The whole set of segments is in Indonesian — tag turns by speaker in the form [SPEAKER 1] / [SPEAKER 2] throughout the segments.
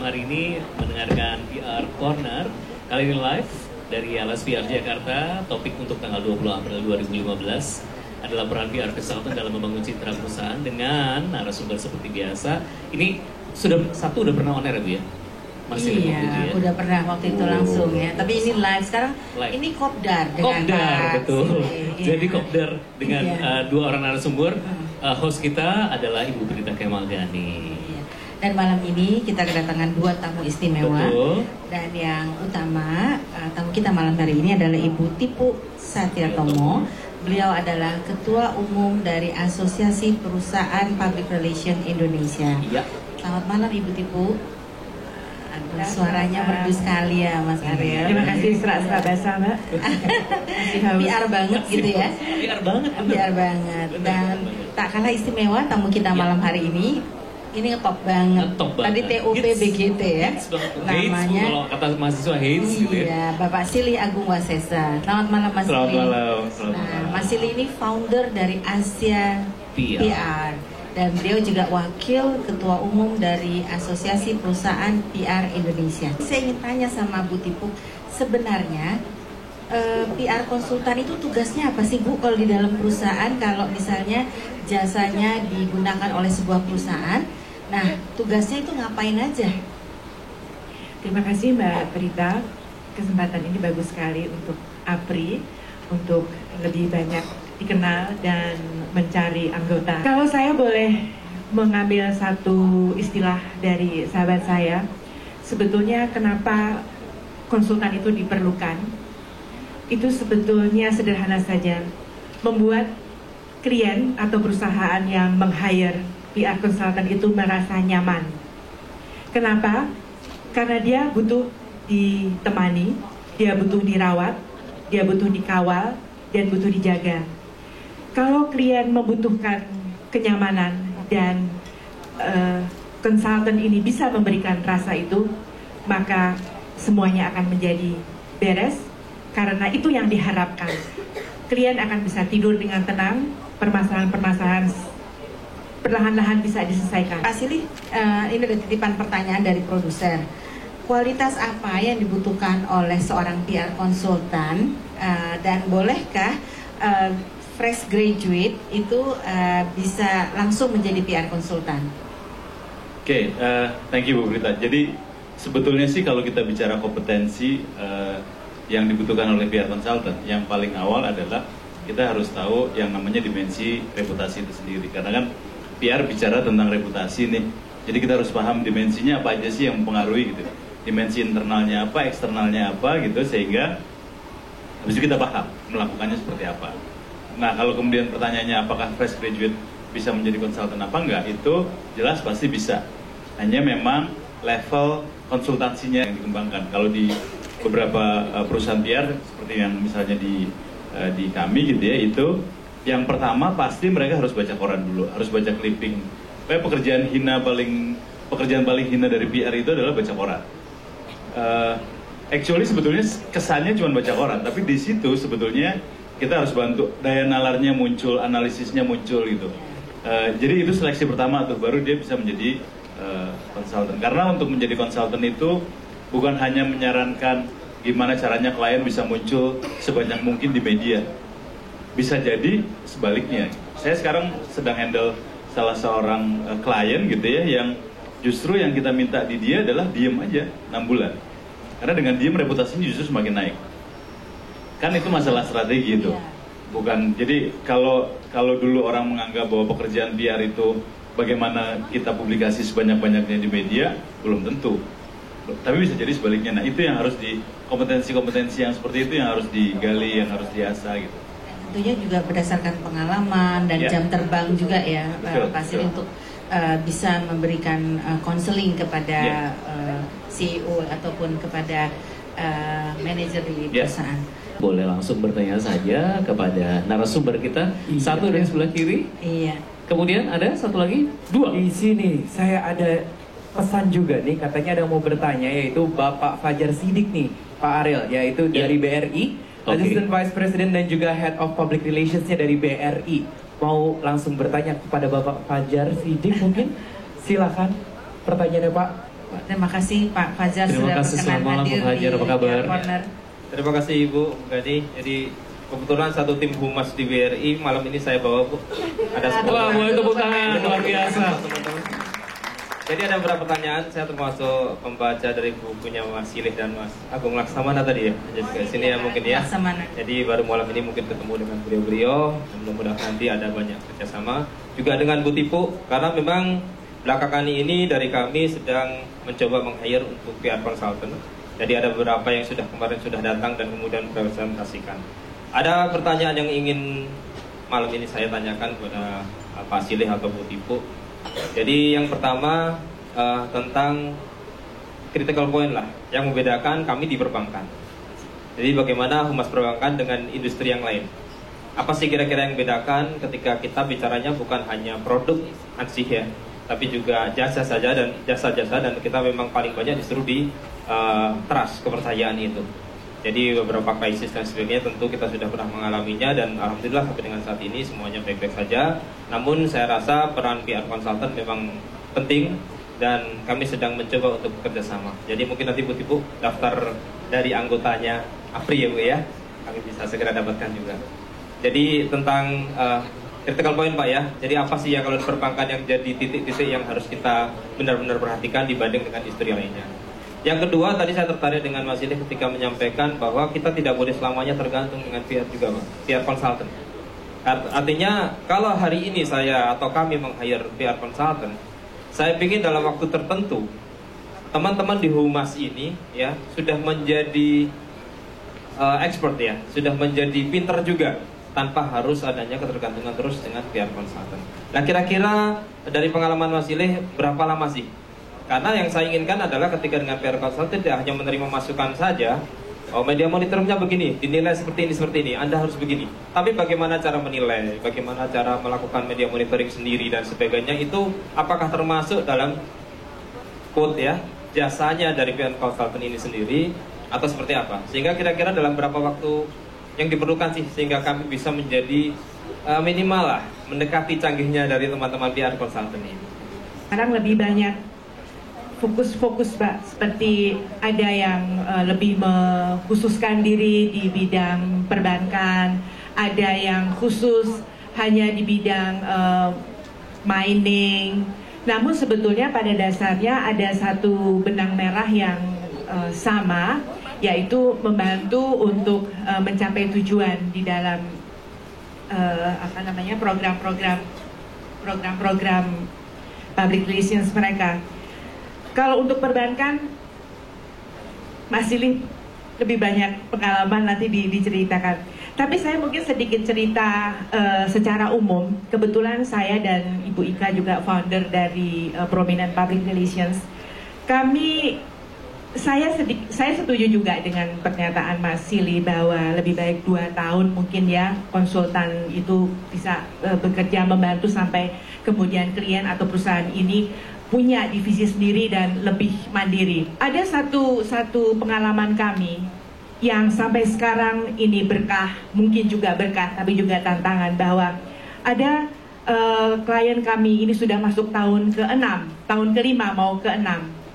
[SPEAKER 1] hari ini mendengarkan PR Corner. Kali ini live dari LSPR Jakarta. Topik untuk tanggal 20 April 2015 adalah peran PR Consultant dalam membangun citra perusahaan dengan narasumber seperti biasa. Ini udah pernah on air ya Bu ya? Masih
[SPEAKER 2] iya, udah pernah waktu itu langsung ya. Tapi ini live sekarang. Live. Ini kopdar dengan
[SPEAKER 1] kopdar, betul.
[SPEAKER 2] Iya.
[SPEAKER 1] Jadi kopdar dengan dua orang narasumber. Host kita adalah Ibu Brita Kemal Gani.
[SPEAKER 2] Iya. Dan malam ini kita kedatangan dua tamu istimewa.
[SPEAKER 1] Betul.
[SPEAKER 2] Dan yang utama tamu kita malam hari ini adalah Ibu Tipu Satyatomo. Beliau adalah Ketua Umum dari Asosiasi Perusahaan Public Relations Indonesia.
[SPEAKER 1] Iya.
[SPEAKER 2] Selamat malam Ibu Tipu. Suaranya merdu sekali ya Mas Ariel.
[SPEAKER 3] Terima kasih, serak-serak basah Mbak.
[SPEAKER 2] PR banget gitu ya.
[SPEAKER 1] PR banget.
[SPEAKER 2] PR banget. Dan tak kalah istimewa tamu kita malam hari ini. Ini ngetop banget. Tadi TOP BGT ya. Namanya.
[SPEAKER 1] Kalau kata mahasiswa Hits gitu ya.
[SPEAKER 2] Iya, Bapak Silih Agung Wasesa. Selamat malam Mas Silih.
[SPEAKER 1] Selamat malam.
[SPEAKER 2] Nah, Mas Silih ini founder dari Asia PR. Dan beliau juga wakil ketua umum dari Asosiasi Perusahaan PR Indonesia. Saya ingin tanya sama Bu Tipu, sebenarnya PR konsultan itu tugasnya apa sih Bu kalau di dalam perusahaan, kalau misalnya jasanya digunakan oleh sebuah perusahaan, nah tugasnya itu ngapain aja?
[SPEAKER 3] Terima kasih Mbak Prita, kesempatan ini bagus sekali untuk APRI, untuk lebih banyak dikenal dan mencari anggota. Kalau saya boleh mengambil satu istilah dari sahabat saya, sebetulnya kenapa konsultan itu diperlukan, itu sebetulnya sederhana saja. Membuat klien atau perusahaan yang meng-hire PR konsultan itu merasa nyaman. Kenapa? Karena dia butuh ditemani, dia butuh dirawat, dia butuh dikawal, dan butuh dijaga. Kalau klien membutuhkan kenyamanan dan konsultan ini bisa memberikan rasa itu, maka semuanya akan menjadi beres, karena itu yang diharapkan. Klien akan bisa tidur dengan tenang, permasalahan-permasalahan perlahan-lahan bisa diselesaikan.
[SPEAKER 2] Pak Silih, ini ada titipan pertanyaan dari produser. Kualitas apa yang dibutuhkan oleh seorang PR konsultan, dan bolehkah fresh graduate itu bisa langsung menjadi PR konsultan?
[SPEAKER 4] Oke, thank you Bu Brita. Jadi sebetulnya sih kalau kita bicara kompetensi yang dibutuhkan oleh PR consultant, yang paling awal adalah kita harus tahu yang namanya dimensi reputasi itu sendiri. Karena kan PR bicara tentang reputasi nih, jadi kita harus paham dimensinya apa aja sih yang mempengaruhi gitu. Dimensi internalnya apa, eksternalnya apa gitu, sehingga habis itu kita paham melakukannya seperti apa. Nah, kalau kemudian pertanyaannya apakah fresh graduate bisa menjadi konsultan apa enggak, itu jelas pasti bisa. Hanya memang level konsultansinya yang dikembangkan. Kalau di beberapa perusahaan PR seperti yang misalnya di kami gitu ya, itu yang pertama pasti mereka harus baca koran dulu, harus baca clipping. Pekerjaan paling hina dari PR itu adalah baca koran. Actually sebetulnya kesannya cuma baca koran, tapi di situ sebetulnya kita harus bantu daya nalarnya muncul, analisisnya muncul gitu. Jadi itu seleksi pertama tuh, baru dia bisa menjadi konsultan. Karena untuk menjadi konsultan itu bukan hanya menyarankan gimana caranya klien bisa muncul sebanyak mungkin di media. Bisa jadi sebaliknya. Saya sekarang sedang handle salah seorang klien gitu ya, yang justru yang kita minta di dia adalah diem aja 6 bulan. Karena dengan diem reputasinya justru semakin naik. Kan itu masalah strategi itu. Bukan, jadi kalau dulu orang menganggap bahwa pekerjaan PR itu bagaimana kita publikasi sebanyak-banyaknya di media, belum tentu. Tapi bisa jadi sebaliknya. Nah, itu yang harus kompetensi-kompetensi yang seperti itu yang harus digali, yang harus diasah gitu.
[SPEAKER 2] Tentunya juga berdasarkan pengalaman dan jam terbang juga ya, Pak Silih, untuk bisa memberikan konseling kepada CEO ataupun kepada manajer di perusahaan.
[SPEAKER 1] Boleh langsung bertanya saja kepada narasumber kita. Satu dari sebelah kiri.
[SPEAKER 2] Iya.
[SPEAKER 1] Kemudian ada satu lagi, dua.
[SPEAKER 5] Di sini saya ada pesan juga nih, katanya ada yang mau bertanya, yaitu Bapak Fajar Siddiq nih, Pak Ariel, yaitu dari BRI, Assistant Vice President dan juga Head of Public Relations-nya dari BRI. Mau langsung bertanya kepada Bapak Fajar Siddiq mungkin? Silakan pertanyaannya Pak.
[SPEAKER 2] Terima kasih Pak Fajar
[SPEAKER 1] Terima
[SPEAKER 2] sudah
[SPEAKER 1] kasih,
[SPEAKER 2] berkenan
[SPEAKER 1] selamat malam,
[SPEAKER 2] hadir
[SPEAKER 1] Pak Fajar,
[SPEAKER 2] di
[SPEAKER 1] apa kabar?
[SPEAKER 2] PR Corner.
[SPEAKER 6] Terima kasih Ibu Gani. Jadi kebetulan satu tim humas di BRI malam ini saya bawa Bu. Ada
[SPEAKER 1] Wah, boleh tepuk tangan, luar biasa.
[SPEAKER 6] Teman-teman. Jadi ada beberapa pertanyaan, saya termasuk pembaca dari bukunya Mas Silih dan Mas Agung Laksamana tadi ya. Jadi ke sini ya mungkin ya.
[SPEAKER 2] Laksamana.
[SPEAKER 6] Jadi baru malam ini mungkin ketemu dengan beliau-beliau. Mudah-mudahan nanti ada banyak kerjasama. Juga dengan Bu Tipu, karena memang belakangan ini dari kami sedang mencoba meng-hire untuk PR consultant. Jadi ada beberapa yang kemarin sudah datang dan kemudian presentasikan. Ada pertanyaan yang ingin malam ini saya tanyakan kepada Pak Silih atau Bu Tipu. Jadi yang pertama tentang critical point lah yang membedakan kami di perbankan. Jadi bagaimana humas perbankan dengan industri yang lain? Apa sih kira-kira yang membedakan ketika kita bicaranya bukan hanya produk ansih ya, tapi juga jasa saja dan jasa-jasa, dan kita memang paling banyak disuruh di trust, kepercayaan itu. Jadi beberapa krisis dan sebagainya tentu kita sudah pernah mengalaminya, dan alhamdulillah sampai dengan saat ini semuanya baik-baik saja. Namun saya rasa peran PR consultant memang penting dan kami sedang mencoba untuk bekerja sama. Jadi mungkin nanti Bu Tipu daftar dari anggotanya APRI ya Bu ya, kami bisa segera dapatkan juga. Jadi tentang critical point Pak ya, jadi apa sih ya kalau di perbankan yang jadi titik-titik yang harus kita benar-benar perhatikan dibanding dengan industri lainnya. Yang kedua, tadi saya tertarik dengan Mas Silih ketika menyampaikan bahwa kita tidak boleh selamanya tergantung dengan PR juga, Pak. PR consultant. Artinya, kalau hari ini saya atau kami meng-hire PR consultant, saya ingin dalam waktu tertentu, teman-teman di humas ini ya sudah menjadi expert ya, sudah menjadi pinter juga, tanpa harus adanya ketergantungan terus dengan PR consultant. Nah, kira-kira dari pengalaman Mas Silih, berapa lama sih? Karena yang saya inginkan adalah ketika dengan PR consultant tidak hanya menerima masukan saja, oh media monitornya begini, dinilai seperti ini, Anda harus begini. Tapi bagaimana cara menilai, bagaimana cara melakukan media monitoring sendiri dan sebagainya, itu apakah termasuk dalam quote ya, jasanya dari PR consultant ini sendiri, atau seperti apa? Sehingga kira-kira dalam berapa waktu yang diperlukan sih, sehingga kami bisa menjadi minimal lah, mendekati canggihnya dari teman-teman PR consultant ini.
[SPEAKER 3] Sekarang lebih banyak fokus-fokus Pak, seperti ada yang lebih mengkhususkan diri di bidang perbankan, ada yang khusus hanya di bidang mining. Namun sebetulnya pada dasarnya ada satu benang merah yang sama, yaitu membantu untuk mencapai tujuan di dalam program-program public relations mereka. Kalau untuk perbankan, Mas Silih lebih banyak pengalaman nanti diceritakan. Tapi saya mungkin sedikit cerita secara umum. Kebetulan saya dan Ibu Ika juga founder dari Prominent Public Relations. Saya setuju juga dengan pernyataan Mas Silih bahwa lebih baik 2 tahun mungkin ya konsultan itu bisa bekerja membantu sampai kemudian klien atau perusahaan ini punya divisi sendiri dan lebih mandiri. Ada satu pengalaman kami yang sampai sekarang ini berkah, mungkin juga berkah tapi juga tantangan, bahwa ada klien kami ini sudah masuk tahun ke-6, tahun ke-5 mau ke-6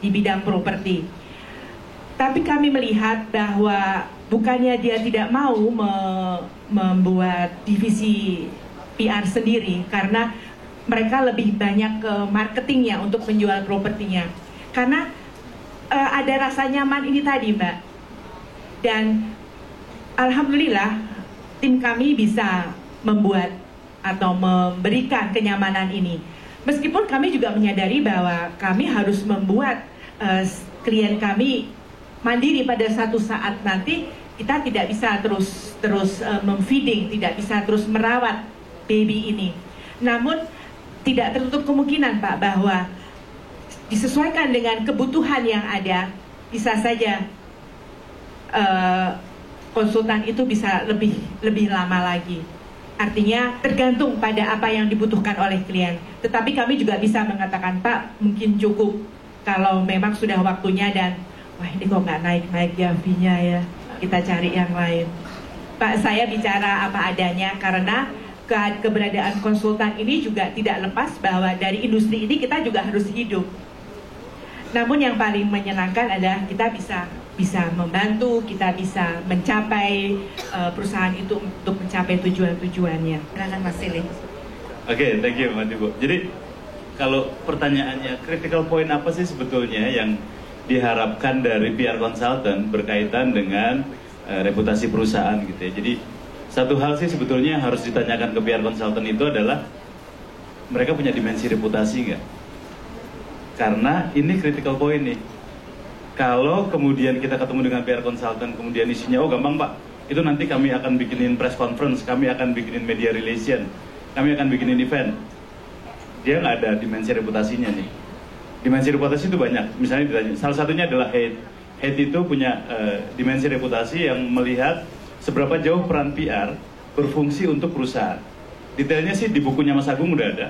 [SPEAKER 3] di bidang properti. Tapi kami melihat bahwa bukannya dia tidak mau membuat divisi PR sendiri, karena mereka lebih banyak ke marketingnya untuk menjual propertinya. Karena ada rasa nyaman ini tadi Mbak. Dan alhamdulillah tim kami bisa membuat atau memberikan kenyamanan ini. Meskipun kami juga menyadari bahwa kami harus membuat klien kami mandiri pada satu saat nanti. Kita tidak bisa terus memfeeding, tidak bisa terus merawat baby ini. Namun tidak tertutup kemungkinan Pak bahwa disesuaikan dengan kebutuhan yang ada, bisa saja konsultan itu bisa lebih lama lagi. Artinya tergantung pada apa yang dibutuhkan oleh klien. Tetapi kami juga bisa mengatakan, Pak, mungkin cukup kalau memang sudah waktunya dan wah ini kok nggak naik-naik ya fee-nya ya, kita cari yang lain. Pak, saya bicara apa adanya karena keberadaan konsultan ini juga tidak lepas bahwa dari industri ini kita juga harus hidup. Namun yang paling menyenangkan adalah kita bisa membantu, kita bisa mencapai perusahaan itu untuk mencapai tujuan-tujuannya.
[SPEAKER 2] Silakan Mas Silih.
[SPEAKER 4] Oke, thank you Mbak Tibu. Jadi kalau pertanyaannya, critical point apa sih sebetulnya yang diharapkan dari PR consultant berkaitan dengan reputasi perusahaan gitu ya. Jadi satu hal sih sebetulnya yang harus ditanyakan ke PR consultant itu adalah mereka punya dimensi reputasi nggak? Karena ini critical point nih. Kalau kemudian kita ketemu dengan PR consultant, kemudian isinya, oh gampang Pak, itu nanti kami akan bikinin press conference, kami akan bikinin media relation, kami akan bikinin event. Dia nggak ada dimensi reputasinya nih. Dimensi reputasi itu banyak. Misalnya ditanya, salah satunya adalah head. Head itu punya dimensi reputasi yang melihat seberapa jauh peran PR berfungsi untuk perusahaan. Detailnya sih di bukunya Mas Agung udah ada.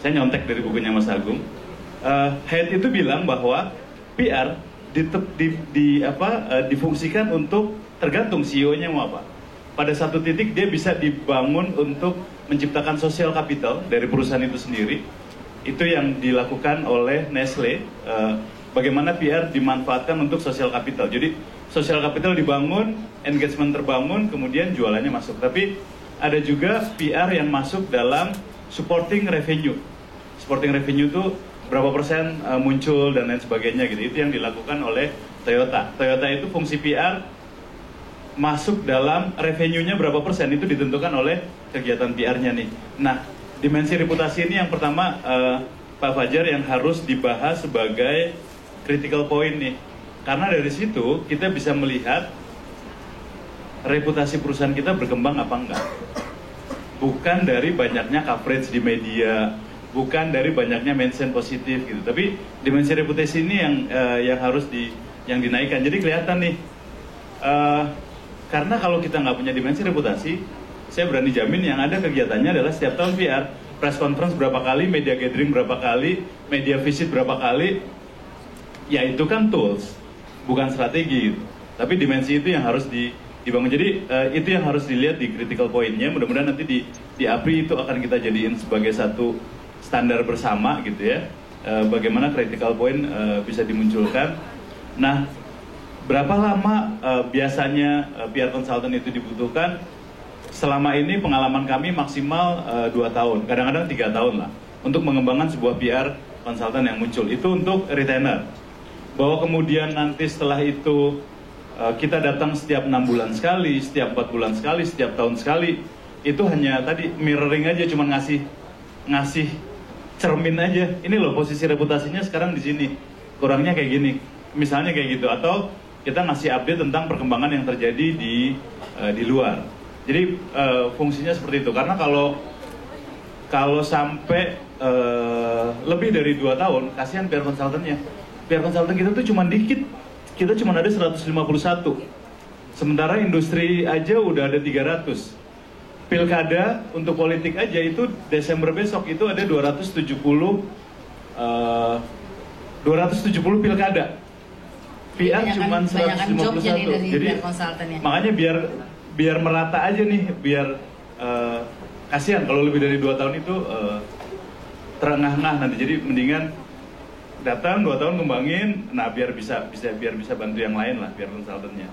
[SPEAKER 4] Saya nyontek dari bukunya Mas Agung. Head itu bilang bahwa PR difungsikan untuk tergantung CEO-nya mau apa. Pada satu titik dia bisa dibangun untuk menciptakan social capital dari perusahaan itu sendiri. Itu yang dilakukan oleh Nestle. Bagaimana PR dimanfaatkan untuk social capital. Jadi social capital dibangun, engagement terbangun, kemudian jualannya masuk. Tapi ada juga PR yang masuk dalam supporting revenue. Supporting revenue itu berapa persen muncul dan lain sebagainya gitu. Itu yang dilakukan oleh Toyota. Toyota itu fungsi PR masuk dalam revenue-nya berapa persen itu ditentukan oleh kegiatan PR-nya nih. Nah, dimensi reputasi ini yang pertama Pak Fajar yang harus dibahas sebagai critical point nih. Karena dari situ kita bisa melihat reputasi perusahaan kita berkembang apa enggak. Bukan dari banyaknya coverage di media, bukan dari banyaknya mention positif gitu. Tapi dimensi reputasi ini yang harus dinaikkan. Jadi kelihatan nih. Karena kalau kita nggak punya dimensi reputasi, saya berani jamin yang ada kegiatannya adalah setiap tahun PR, press conference berapa kali, media gathering berapa kali, media visit berapa kali, ya itu kan tools, bukan strategi gitu. Tapi dimensi itu yang harus dibangun. Jadi itu yang harus dilihat di critical point-nya. Mudah-mudahan nanti di APRI itu akan kita jadiin sebagai satu standar bersama gitu ya. Bagaimana critical point bisa dimunculkan. Nah, berapa lama biasanya PR consultant itu dibutuhkan? Selama ini pengalaman kami maksimal 2 tahun, kadang-kadang 3 tahun lah, untuk mengembangkan sebuah PR consultant yang muncul. Itu untuk retainer. Bahwa kemudian nanti setelah itu kita datang setiap 6 bulan sekali, setiap 4 bulan sekali, setiap tahun sekali, itu hanya tadi mirroring aja, cuma ngasih cermin aja. Ini loh posisi reputasinya sekarang di sini, kurangnya kayak gini, misalnya kayak gitu. Atau kita ngasih update tentang perkembangan yang terjadi di luar. Jadi fungsinya seperti itu. Karena kalau sampai lebih dari 2 tahun, kasihan PR consultant-nya. PR consultant kita tuh cuma dikit. Kita cuma ada 151. Sementara industri aja udah ada 300. Pilkada untuk politik aja itu Desember besok itu ada 270 pilkada. PR cuma 151. Jadi makanya biar merata aja nih, biar kasihan kalau lebih dari 2 tahun itu terengah-engah nanti. Jadi mendingan datang 2 tahun kembangin, nah biar bisa bantu yang lain lah, biar konsultannya.